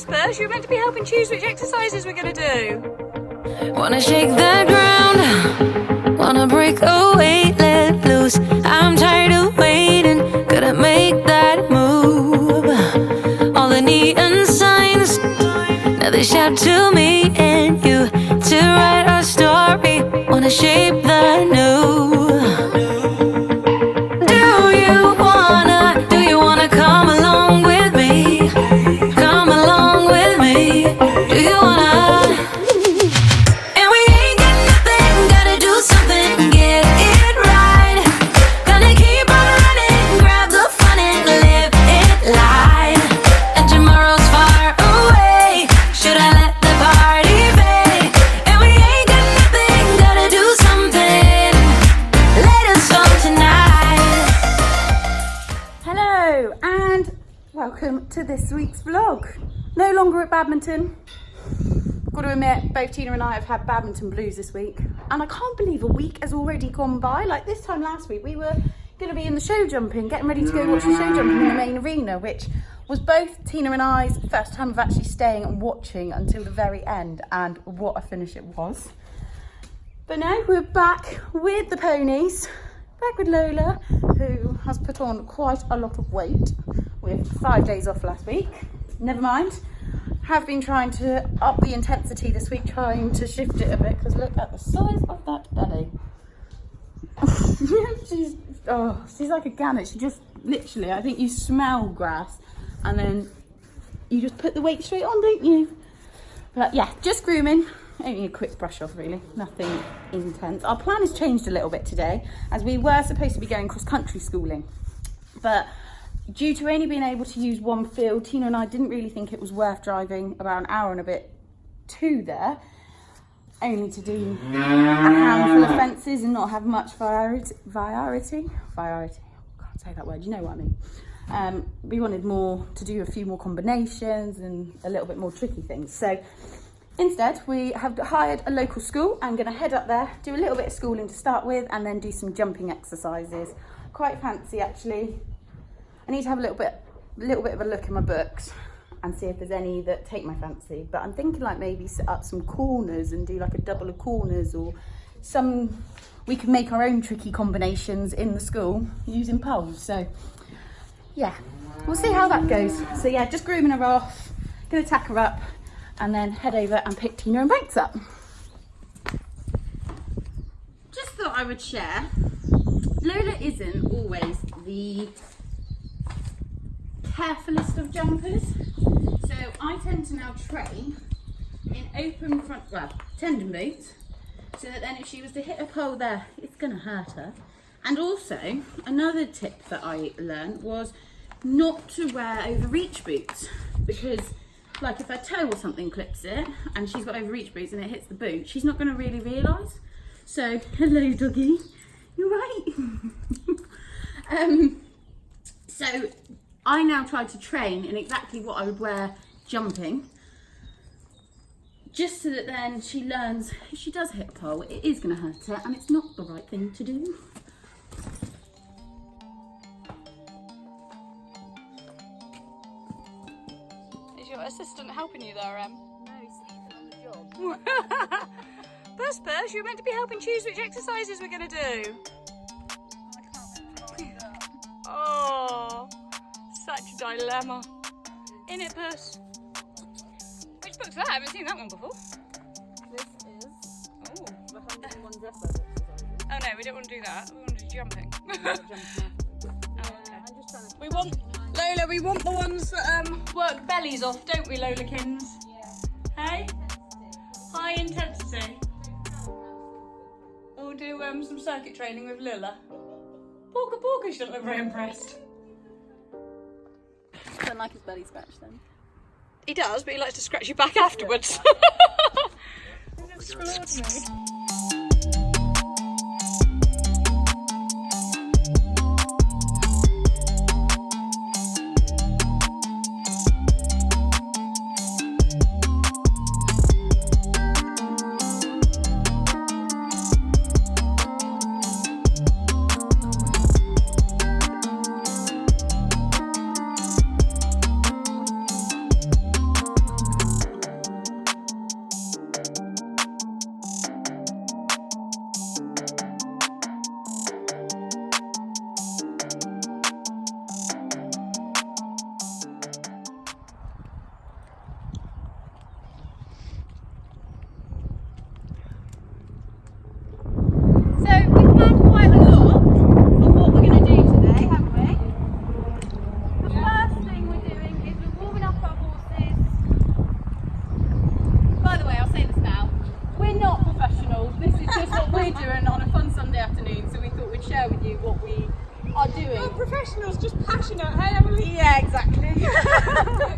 First, you're meant to be helping choose which exercises we're going to do. Wanna shake the ground, wanna break away, let loose. I'm tired of waiting, gotta make that move. All the neon signs, now they shout to me and you to write our story. Wanna shape the new. Do you wanna come along with me? Come along with me. Do you wanna? And we ain't got nothing, gotta do something, get it right. Gonna keep on running, grab the fun and live it live. And tomorrow's far away, should I let the party fade? And we ain't got nothing, gotta do something, let us go tonight. Hello and welcome to this week's vlog. No longer at badminton. Got to admit, both Tina and I have had badminton blues this week, and I can't believe a week has already gone by. Like this time last week we were going to be in the show jumping, getting ready to go watch the show jumping in the main arena, which was both Tina and I's first time of actually staying and watching until the very end, and what a finish it was. But now we're back with the ponies, back with Lola, who has put on quite a lot of weight with 5 days off last week. Never mind. Have been trying to up the intensity this week, trying to shift it a bit, because look at the size of that belly. She's like a gannet. She just literally, I think you smell grass and then you just put the weight straight on, don't you? But yeah, just grooming. Only a quick brush off really, nothing intense. Our plan has changed a little bit today, as we were supposed to be going cross-country schooling, but due to only being able to use one field, Tina and I didn't really think it was worth driving about an hour and a bit to there, only to do a handful of fences and not have much variety. Can't say that word, you know what I mean. We wanted to do a few more combinations and a little bit more tricky things. So instead, we have hired a local school. I'm going to head up there, do a little bit of schooling to start with, and then do some jumping exercises. Quite fancy actually. I need to have a little bit of a look in my books and see if there's any that take my fancy. But I'm thinking like maybe set up some corners and do like a double of corners, or we can make our own tricky combinations in the school using poles. So yeah, we'll see how that goes. So yeah, just grooming her off, gonna tack her up and then head over and pick Tina and Banks up. Just thought I would share, Lola isn't always the carefulest of jumpers, so I tend to now train in open front, tendon boots, so that then if she was to hit a pole there, it's going to hurt her. And also, another tip that I learned was not to wear overreach boots, because like if her toe or something clips it and she's got overreach boots and it hits the boot, she's not going to really realise. So, hello doggy, you're right. So I now try to train in exactly what I would wear jumping, just so that then she learns if she does hit a pole, it is going to hurt her and it's not the right thing to do. Is your assistant helping you there, Em? No, he's sleeping on the job. Spurs, you're meant to be helping choose which exercises we're going to do. Oh, such a dilemma. In it, Puss. Which book's that? I haven't seen that one before. This is the 101 dress exercise. Oh no, we don't want to do that. We want to do jumping. I'm just trying to... We want the ones that work bellies off, don't we, Lolakins? Yeah. Hey? High intensity. We'll do some circuit training with Lila. Porka shouldn't look very impressed. Don't like his belly scratch then. He does, but he likes to scratch your back afterwards. It's extraordinary. doing? Professionals, just passionate, hey Emily? Yeah, exactly.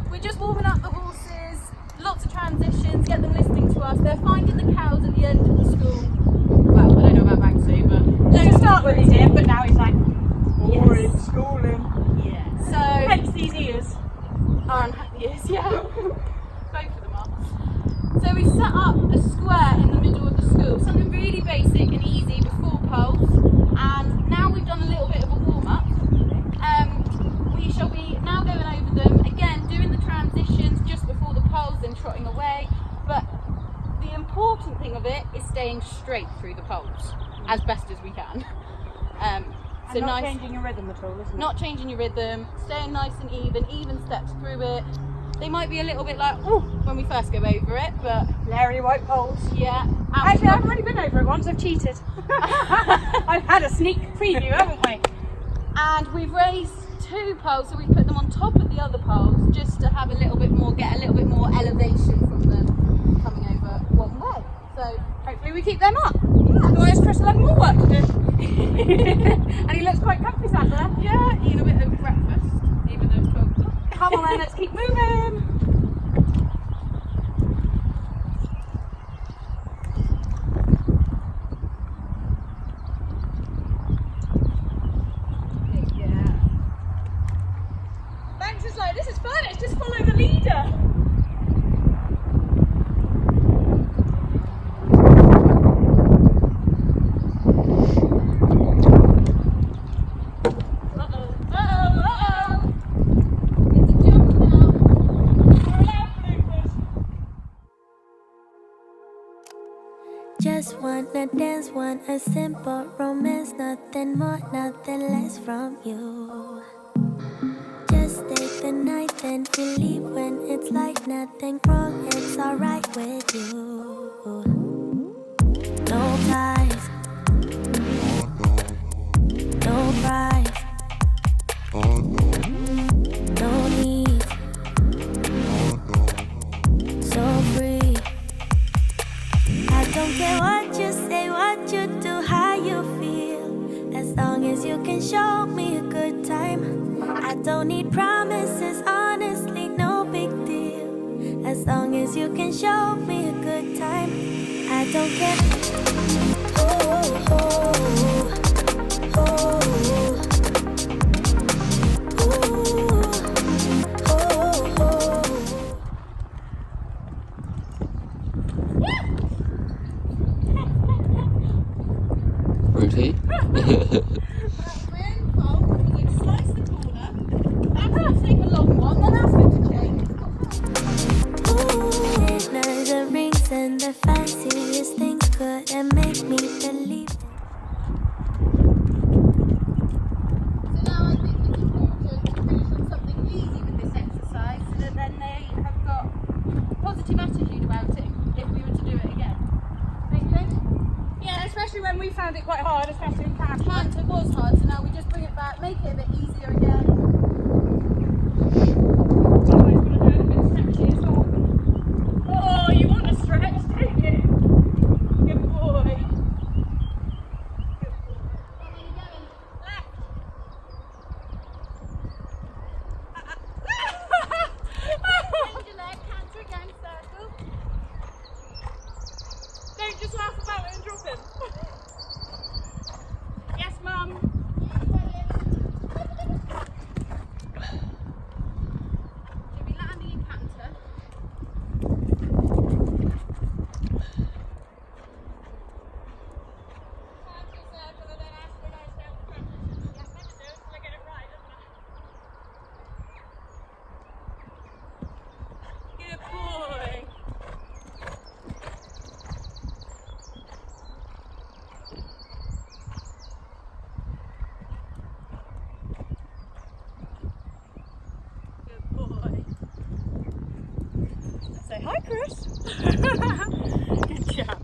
We're just warming up the horses, lots of transitions, get them listening to us. They're finding the cows at the end of the school. Well, I don't know about Banksy, but To start with he did, but now he's like, boring schooling. yeah. So Hence these ears. our unhappy ears, yeah. Both of them are. So we set up a square in the middle of the school, something really basic and easy with 4 poles. And now we've done a little bit of a warm up. We shall be now going over them again, doing the transitions just before the poles, then trotting away. But the important thing of it is staying straight through the poles as best as we can. So not nice. changing your rhythm at all, isn't it? Not changing your rhythm, staying nice and even steps through it. They might be a little bit like, oh, when we first go over it, but Larry White poles. yeah. And Actually, we've I've already been over it once, I've cheated. I've had a sneak preview, haven't we? and we've raised 2 poles, so we put them on top of the other poles just to have a little bit more, get a little bit more elevation from them coming over one way. So hopefully we keep them up. Otherwise Chris will have more work to do. And he looks quite comfy sat there. Yeah, eating a bit of breakfast, even though it's 12 o'clock. Come on then, let's keep moving. Yeah. Banks is like, this is fun, let's just follow the leader. Just wanna dance, want a simple romance, nothing more, nothing less from you. Just take the night, then we leave when it's like nothing wrong, it's alright with you. No ties, no price, no need, so free. I don't care what you say, what you do, how you feel. As long as you can show me a good time. I don't need promises, honestly, no big deal. As long as you can show me a good time. I don't care. Oh, oh, oh, oh, oh, oh, oh. Fruity. Slice the corner. That's going to take a long one, then that's going to change. There's a reason the fanciest things couldn't make me believe. So now I think it's important to finish on something easy with this exercise so that then they have got a positive attitude about it if we were to do it again. Don't you think? Yeah, especially when we found it quite hard, especially in camp. It was hard, so now we just bring it back, make it a bit easier again. Always gonna do it a bit stretchy as well. Oh, you want to stretch, don't you? Good boy. Good boy. Left. Bend your leg, canter again, circle. Don't just laugh about it and drop him. Yes, Mum. Should be landing in canter. Good boy. Good boy. Say hi, Chris. Good job.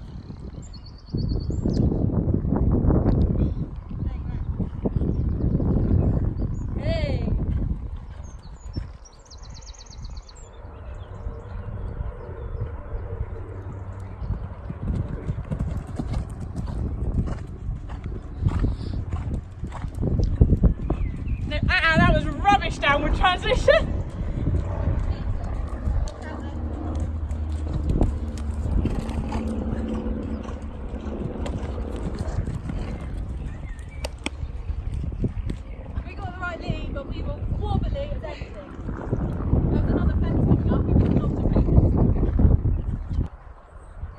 Hey. rubbish downward transition. We got the right lead, but we were wobbly as anything. There's another fence coming up, we would love to make it.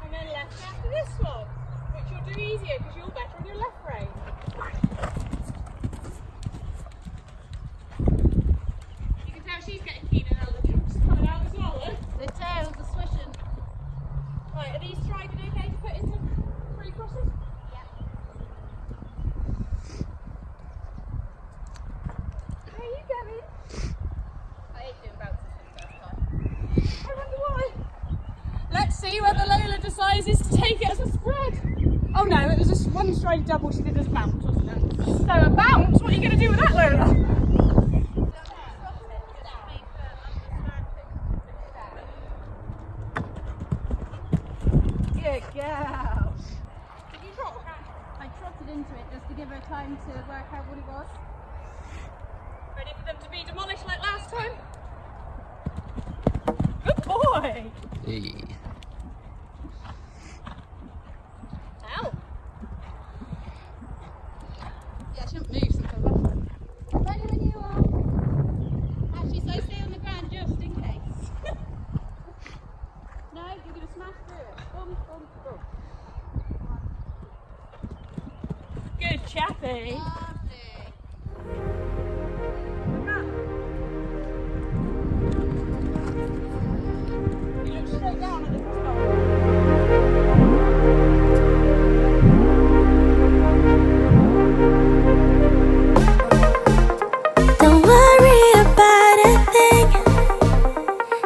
And then left after this one, which you'll do easier because you're better on your left rein. You can tell she's getting keener now, the truck's coming out as well, look. The tails are swishing. Right, are these striping okay to put into 3 crosses? How are you going? I hate doing bounces for the first time. I wonder why. Let's see whether Lola decides to take it as a spread. Oh no, it was just one straight double she did as a bounce, wasn't it? So a bounce? What are you going to do with that, Lola? Good girl. Did you trot? I trotted into it just to give her time to work out what it was. Ready for them to be demolished like last time? Good boy. Hey. Ow. Yeah, I shouldn't move since I left her. Ready when you are. Actually, so stay on the ground just in case. No, you're going to smash through it. Boom, boom, boom. Good chappy. Lovely. You look straight down at the top. Don't worry about a thing,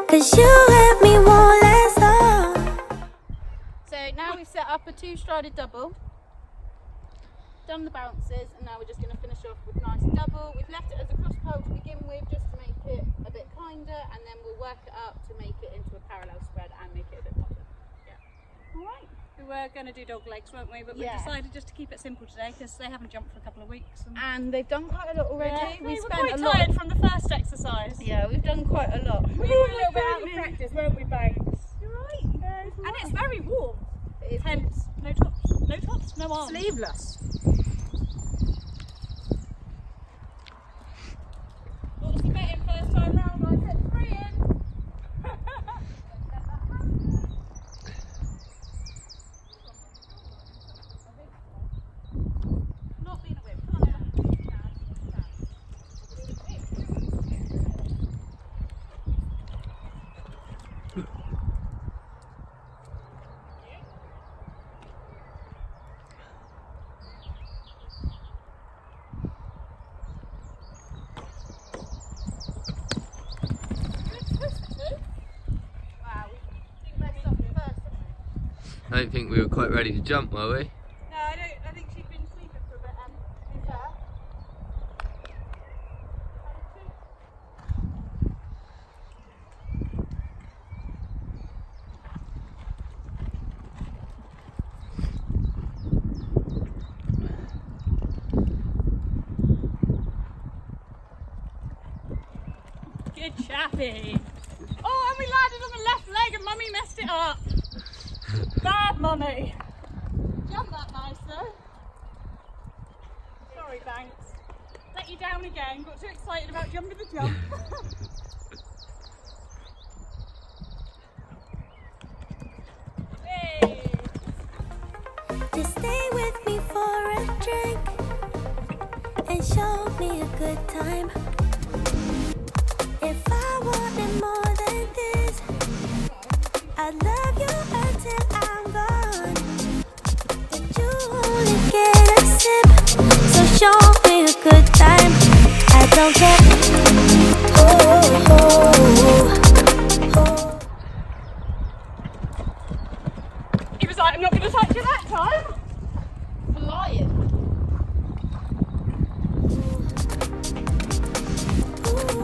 'cause you and me won't last long. So now we've set up a 2-strided double, done the bounces, and now we're just going to finish off with a nice double. We've left it as a cross pole to begin with, just to make it a bit kinder, and then we'll work it up to make it into a parallel spread and make it a bit modern. Alright. We were going to do dog legs, weren't we? But we Yeah. decided just to keep it simple today because they haven't jumped for a couple of weeks. And they've done quite a lot already. Yeah, we we were spent quite a lot. tired from the first exercise. Yeah, we've done quite a lot. We were a little bit out of practice, weren't we, Banks? You're right. And it's very warm. It is Hence, no tops. No tops, no arms. sleeveless. What was the betting first time round? I said 3 in. Not being a whip. Come on, Emma. Wow, we think best off first, haven't we? I don't think we were quite ready to jump, were we? No, I don't. I think she'd been sleeping for a bit. To be fair. Good chappy. Oh, and we landed on the left leg, and Mummy messed it up. Bad Mummy. Jump that nice though. Sorry, Banks. Let you down again. Got too excited about jumping the jump. Hey. Just stay with me for a drink and show me a good time. If I wanted more than this, I'd love you until I'm gone. But you only get a sip, so show me a good time. I don't care. Oh, oh, oh. He was like, I'm not going to touch you that time. Flying. Ooh.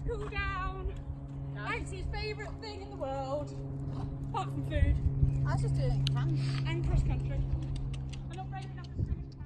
cool down. Maxie's favourite thing in the world. Apart from food. I was just doing it. And cross country. I'm not brave enough to swim in the can.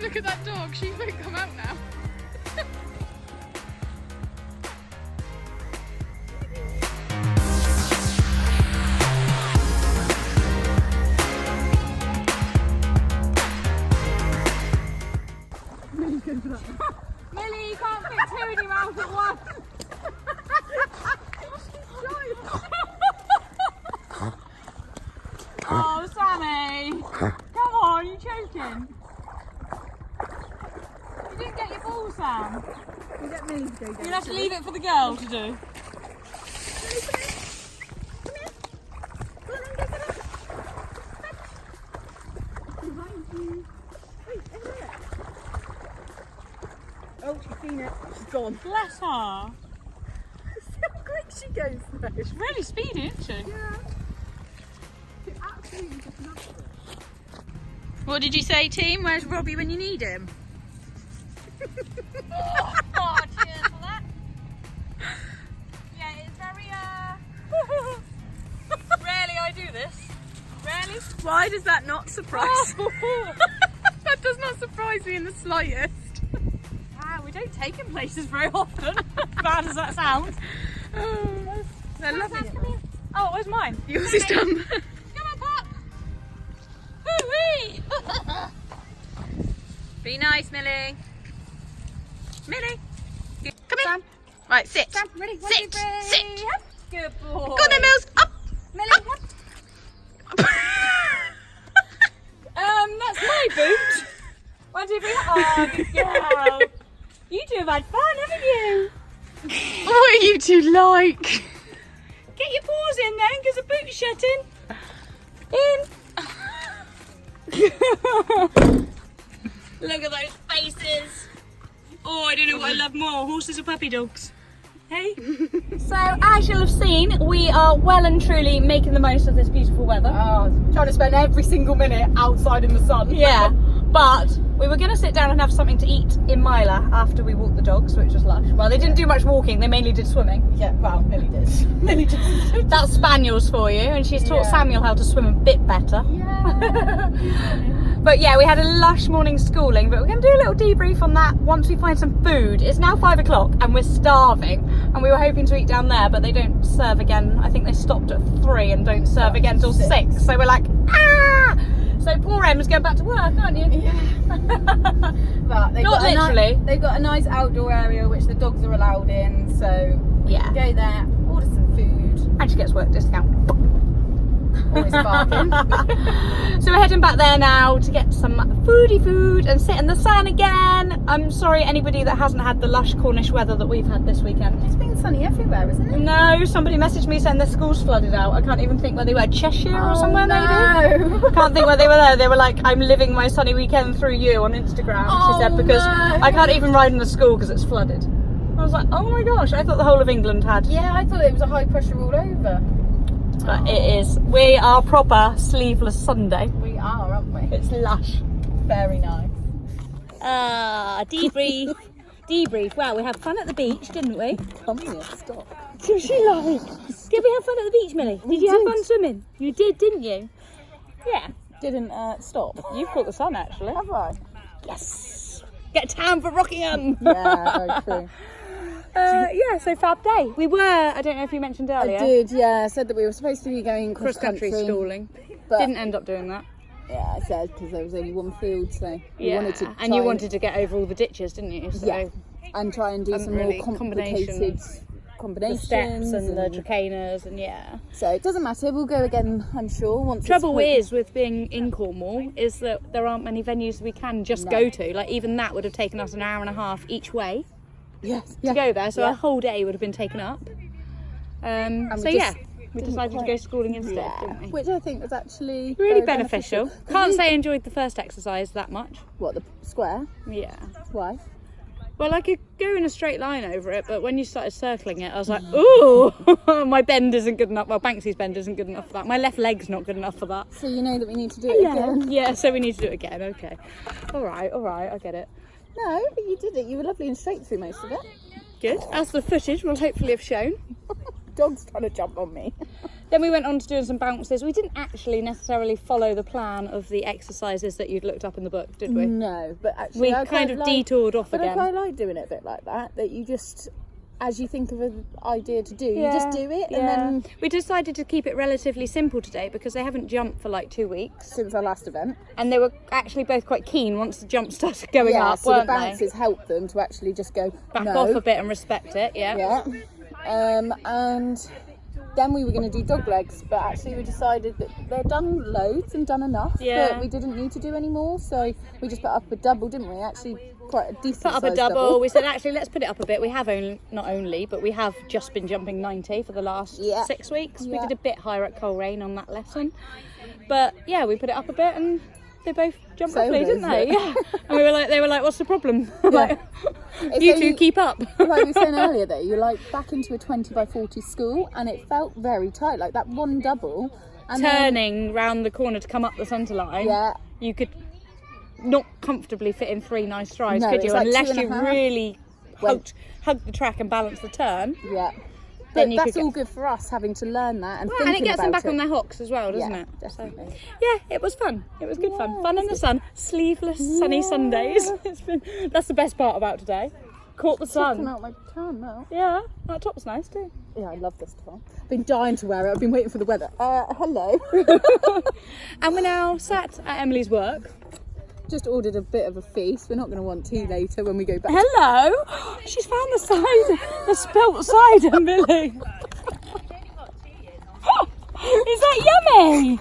Look at that dog, she won't come out now. Millie, you can't fit two in your mouth at once. Oh, Sammy. Come on, you're choking. You didn't get your ball, Sam. You get Millie to go down. You'll have to leave it for the girl to do. Oh, she's seen it. She's gone. Bless her. See how quick she goes though. She's really speedy, isn't she? Yeah. She absolutely just loves it. What did you say, team? Where's Robbie when you need him? Oh, cheers for that. Yeah, it's very, rarely I do this. Rarely. Why does that not surprise me? That does not surprise me in the slightest. Wow, we don't take him places very often. As bad as that sounds. Oh, they're loving it. Come oh, where's mine? Yours is done. Come on, Pop. Hoo-wee. Be nice, Millie. Millie. Come here. Sam. Right, sit. Sam, ready? One, Sit. two, three. Sit. Yep. Good boy. Go on then, Mills. Up. Millie, that's my boot. 1, 2, 3. Oh, good girl. You two have had fun, haven't you? What are you two like? Get your paws in then, because the boot's shutting. In. Look at those faces. Oh, I don't know what I love more, horses or puppy dogs. Hey? So, as you'll have seen, we are well and truly making the most of this beautiful weather. Trying to spend every single minute outside in the sun. Yeah, but we were going to sit down and have something to eat in Mila after we walked the dogs, which was lush. Well, they didn't do much walking, they mainly did swimming. Yeah, well, Millie did. Millie did. That's Spaniels for you, and she's taught Yeah. Samuel how to swim a bit better. Yeah. But yeah, we had a lush morning schooling, but we're going to do a little debrief on that once we find some food. It's now 5 o'clock and we're starving, and we were hoping to eat down there, but they don't serve again. I think they stopped at 3 and don't serve again till 6. So we're like, ah! So poor Em's going back to work, aren't you? Yeah. But they've Not literally. They've got a nice outdoor area which the dogs are allowed in, so we Yeah. can go there, order some food. And she gets work discount. Always a bargain. So we're heading back there now to get some food and sit in the sun again. I'm sorry anybody that hasn't had the lush Cornish weather that we've had this weekend. It's been sunny everywhere, isn't it? No, somebody messaged me saying their school's flooded out. I can't even think where they were. Cheshire or somewhere maybe? no. Can't think where they were there. They were like, I'm living my sunny weekend through you on Instagram, she said, because no. I can't even ride in the school because it's flooded. I was like, oh my gosh, I thought the whole of England had. Yeah, I thought it was a high pressure all over. But it is. We are proper sleeveless Sunday. We are, aren't we? It's lush. Very nice. Debrief. Debrief. Wow, we had fun at the beach, didn't we? Come here, stop. So she like, did we have fun at the beach, Millie? Did you have did. fun swimming? You did, didn't you? Yeah. Didn't stop. You've caught the sun actually. Have I? Yes. Get a tan for Rockingham. Yeah, very true. Yeah, so fab day. We were, I don't know if you mentioned earlier, I did, yeah. Said that we were supposed to be going cross cross-country country schooling. but Didn't end up doing that. Yeah, I said because there was only one field, so we wanted to and you wanted to get over all the ditches, didn't you? So yeah, and try and do some really more complicated the combinations, steps and the trichanas and So it doesn't matter. We'll go again, I'm sure. Once Trouble is with being in Cornwall is that there aren't many venues we can just go to. Like even that would have taken us an hour and a half each way yes, to go there, so a whole day would have been taken up. We decided to go schooling instead, didn't we? Which I think was actually Really very beneficial. Can't say I enjoyed the first exercise that much. What, the square? Yeah. Why? Well, I could go in a straight line over it, but when you started circling it, I was like, ooh, my bend isn't good enough. Well, Banksy's bend isn't good enough for that. My left leg's not good enough for that. So you know that we need to do it again? Yeah, so we need to do it again. Okay. All right, I get it. No, but you did it. You were lovely and straight through most of it. Good. As the footage will hopefully have shown. Dog's trying to jump on me. Then we went on to doing some bounces. We didn't actually necessarily follow the plan of the exercises that you'd looked up in the book, did we? No, but actually We I kind of like, detoured off but again. I quite like doing it a bit like that. That you just, as you think of an idea to do, you just do it, and then we decided to keep it relatively simple today because they haven't jumped for like 2 weeks, since our last event, and they were actually both quite keen once the jump started going up, so weren't the bounces helped them to actually just go back off a bit and respect it. Yeah. And then we were going to do dog legs, but actually we decided that they'd done loads and done enough, that we didn't need to do any more, so we just put up a double, didn't we? Actually quite a decent Put up a sized double. We said actually let's put it up a bit. We have but we have just been jumping 90 for the last 6 weeks. We did a bit higher at Coleraine on that lesson, but yeah, we put it up a bit and they both jumped Sailed properly, didn't over they? it. Yeah. And they were like, what's the problem? Like, It's you only- two keep up. Like we were saying earlier though, you're like back into a 20 by 40 school and it felt very tight, like that one double and Turning round the corner to come up the centre line, you could not comfortably fit in 3 nice strides, No, could it's you? like Unless 2.5. you really hugged the track and balanced the turn. But Then you that's could all good for us having to learn that and and it gets them about back on their hooks as well, doesn't it? Definitely. So, yeah, it was fun. It was good fun. Fun in the sun, sleeveless, sunny Sundays. That's the best part about today. Caught the Talking sun. out my tan now. Yeah, that top's nice too. Yeah, I love this top. I've been dying to wear it. I've been waiting for the weather. Hello. And we're now sat at Emily's work. Just ordered a bit of a feast. We're not going to want tea later when we go back. Hello! She's found the spelt cider, Millie. Is that yummy?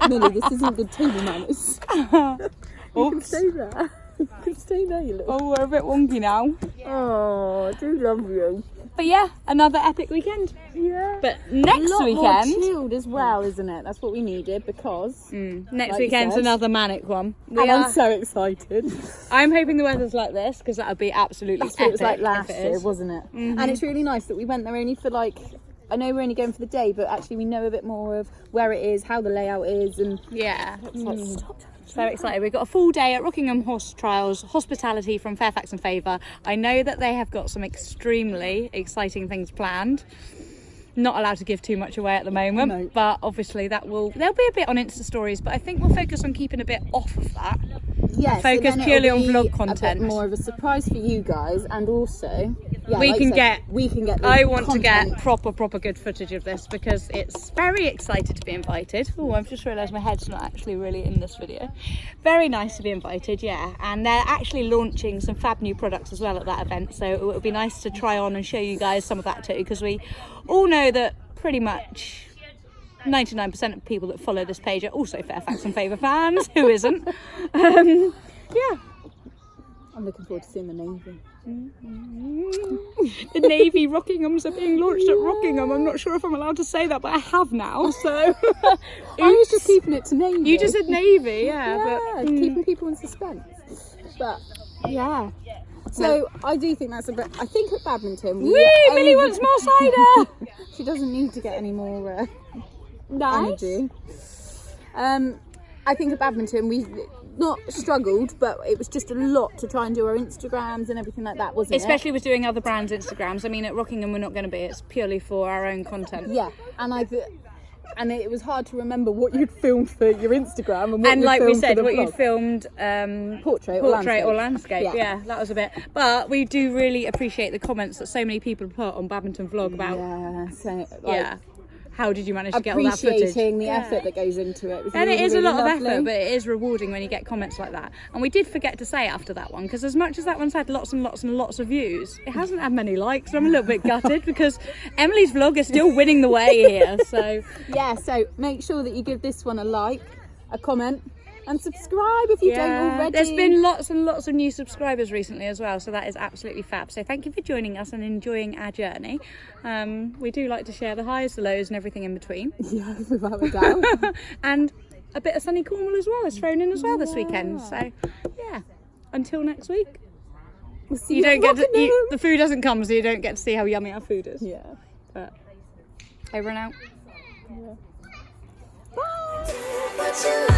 Millie, this isn't good table manners. You can stay there. You can stay there, you little. Oh, we're a bit wonky now. Oh, I do love you. But yeah, another epic weekend. Yeah. But next More weekend, chilled as well, isn't it? That's what we needed because next like you weekend's said. another manic one. and I'm so excited. I'm hoping the weather's like this because that would be absolutely That's what it was like epic last if it year, is. wasn't it? And it's really nice that we went there only for like, I know we're only going for the day, but actually we know a bit more of where it is, how the layout is, and Yeah. it's like, stop. So excited. We've got a full day at Rockingham Horse Trials, hospitality from Fairfax and Favour. I know that they have got some extremely exciting things planned. Not allowed to give too much away at the moment, No. but obviously there'll be a bit on Insta stories, but I think we'll focus on keeping a bit off of that. Yes, Focus and then purely it'll on be vlog a bit content. more of a surprise for you guys, and also We can get the I want to get content. proper good footage of this because it's very excited to be invited. Oh, I've just realised my head's not actually really in this video. Very nice to be invited, yeah. And they're actually launching some fab new products as well at that event, so it would be nice to try on and show you guys some of that too, because we all know that pretty much 99% of people that follow this page are also Fairfax and Favour fans. Who isn't? Yeah. I'm looking forward to seeing the Navy. The Navy Rockinghams are being launched at Rockingham. I'm not sure if I'm allowed to say that, but I have now. So I was just keeping it to Navy. you just said Navy, yeah. yeah, keeping people in suspense. But yeah. So I do think that's a bit. I think at badminton, Woo! Millie wants more cider. She doesn't need to get any more Nice. energy. I think at badminton we not struggled, but it was just a lot to try and do our Instagrams and everything like that, wasn't Especially with doing other brands' Instagrams. I mean, at Rockingham we're not going to be. It's purely for our own content. it? Yeah, and it was hard to remember what you'd filmed for your Instagram and what And you'd like we filmed for said, the what vlog. you'd filmed, Portrait or landscape. Yeah. Yeah, that was a bit. But we do really appreciate the comments that so many people put on Badminton Vlog about Yeah, so like, yeah, how did you manage to get all that footage? Appreciating the effort that goes into it. And it is a lot of effort, but it is rewarding when you get comments like that. And we did forget to say after that one, because as much as that one's had lots and lots and lots of views, it hasn't had many likes. I'm a little bit gutted because Emily's vlog is still winning the way here. So yeah, so make sure that you give this one a like, a comment, and subscribe if you don't already. There's been lots and lots of new subscribers recently as well, so that is absolutely fab. So thank you for joining us and enjoying our journey. We do like to share the highs, the lows and everything in between. Yeah, without a doubt. And a bit of sunny Cornwall as well is thrown in as well this weekend. So yeah, until next week. We'll see You don't get to Rockingham. eat, the food doesn't come, so you don't get to see how yummy our food is. Yeah. But over and out. What you